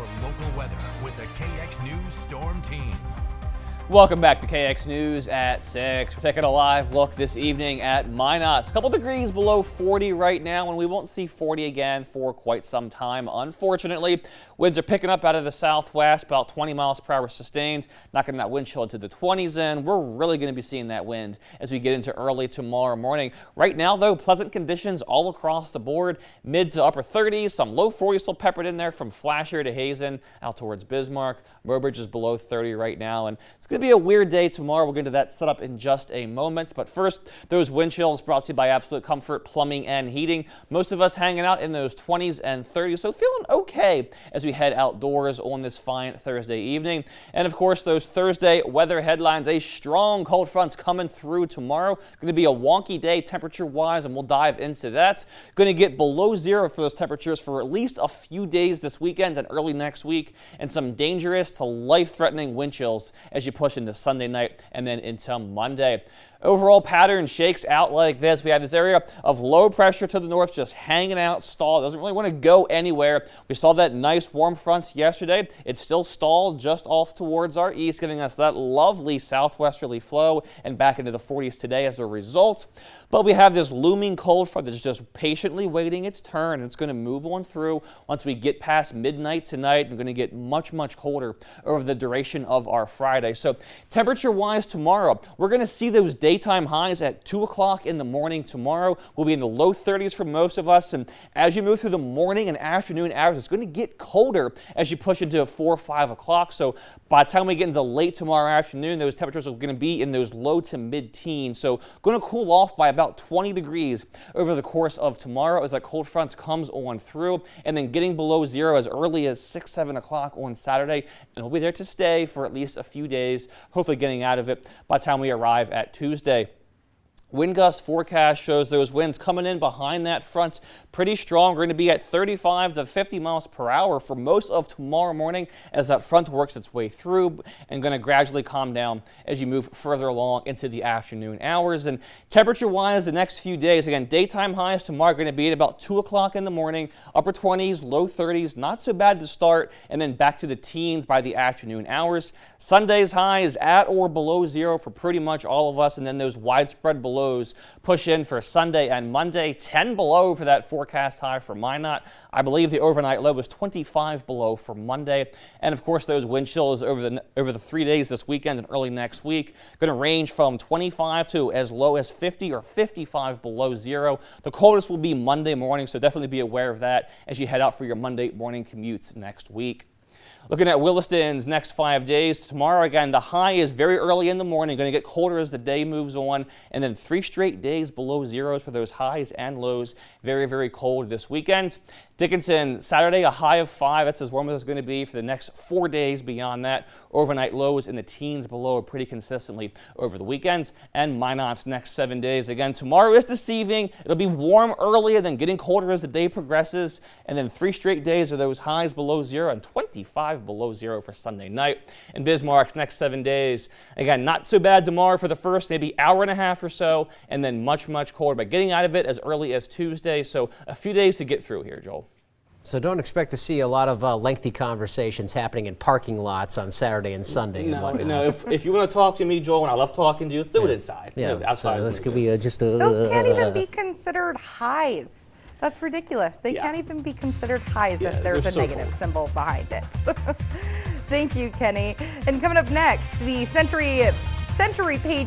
your local weather with the KX News Storm Team. Welcome back to KX News at 6. We're taking a live look this evening at Minot. A couple degrees below 40 right now, and we won't see 40 again for quite some time, unfortunately. Winds are picking up out of the southwest, about 20 miles per hour sustained, knocking that wind chill into the 20s in. We're really going to be seeing that wind as we get into early tomorrow morning. Right now, though, pleasant conditions all across the board, mid to upper 30s, some low 40s still peppered in there from Flasher to Hazen out towards Bismarck. Mobridge is below 30 right now, and it's going to be a weird day tomorrow. We'll get into that setup in just a moment. But first, those wind chills brought to you by Absolute Comfort Plumbing and Heating. Most of us hanging out in those 20s and 30s, so feeling okay as we head outdoors on this fine Thursday evening. And of course, those Thursday weather headlines, a strong cold front's coming through tomorrow. Going to be a wonky day temperature-wise, and we'll dive into that. Going to get below zero for those temperatures for at least a few days this weekend and early next week, and some dangerous to life-threatening wind chills as you push into Sunday night and then until Monday. Overall pattern shakes out like this. We have this area of low pressure to the north just hanging out, stalled. Doesn't really want to go anywhere. We saw that nice warm front yesterday. It's still stalled just off towards our east, giving us that lovely southwesterly flow and back into the 40s today as a result. But we have this looming cold front that's just patiently waiting its turn, and it's going to move on through once we get past midnight tonight. We're going to get much, much colder over the duration of our Friday. So temperature-wise tomorrow, we're going to see those daytime highs at 2 o'clock in the morning tomorrow. We'll be in the low 30s for most of us, and as you move through the morning and afternoon hours, it's going to get colder as you push into 4 or 5 o'clock. So by the time we get into late tomorrow afternoon, those temperatures are going to be in those low to mid-teens. So going to cool off by about 20 degrees over the course of tomorrow as that cold front comes on through, and then getting below zero as early as 6, 7 o'clock on Saturday, and we'll be there to stay for at least a few days, hopefully getting out of it by the time we arrive at Tuesday. Wind gust forecast shows those winds coming in behind that front pretty strong. We're going to be at 35 to 50 miles per hour for most of tomorrow morning as that front works its way through, and going to gradually calm down as you move further along into the afternoon hours. And temperature-wise, the next few days, again, daytime highs tomorrow are going to be at about 2 o'clock in the morning, upper 20s, low 30s, not so bad to start, and then back to the teens by the afternoon hours. Sunday's highs at or below zero for pretty much all of us, and then those widespread below push in for Sunday and Monday. 10 below for that forecast high for Minot. I believe the overnight low was 25 below for Monday. And of course, those wind chills over the 3 days this weekend and early next week going to range from 25 to as low as 50 or 55 below zero. The coldest will be Monday morning, so definitely be aware of that as you head out for your Monday morning commutes next week. Looking at Williston's next 5 days, tomorrow again, the high is very early in the morning, going to get colder as the day moves on, and then 3 straight days below zeros for those highs and lows. Very, very cold this weekend. Dickinson, Saturday, a high of 5. That's as warm as it's going to be for the next 4 days. Beyond that, overnight lows in the teens below pretty consistently over the weekends. And Minot's next 7 days. Again, tomorrow is deceiving. It'll be warm earlier, then getting colder as the day progresses. And then 3 straight days are those highs below zero and 25 below zero for Sunday night. And Bismarck's next 7 days, again, not so bad tomorrow for the first maybe hour and a half or so, and then much, much colder. But getting out of it as early as Tuesday, so a few days to get through here, Joel. So don't expect to see a lot of lengthy conversations happening in parking lots on Saturday and Sunday. No, if you want to talk to me, Joel, and I love talking to you, let's do it inside. Yeah, outside. This could be just a... Those can't even be considered highs. That's ridiculous. They can't even be considered highs if there's a negative symbol behind it. Thank you, Kenny. And coming up next, the Century Page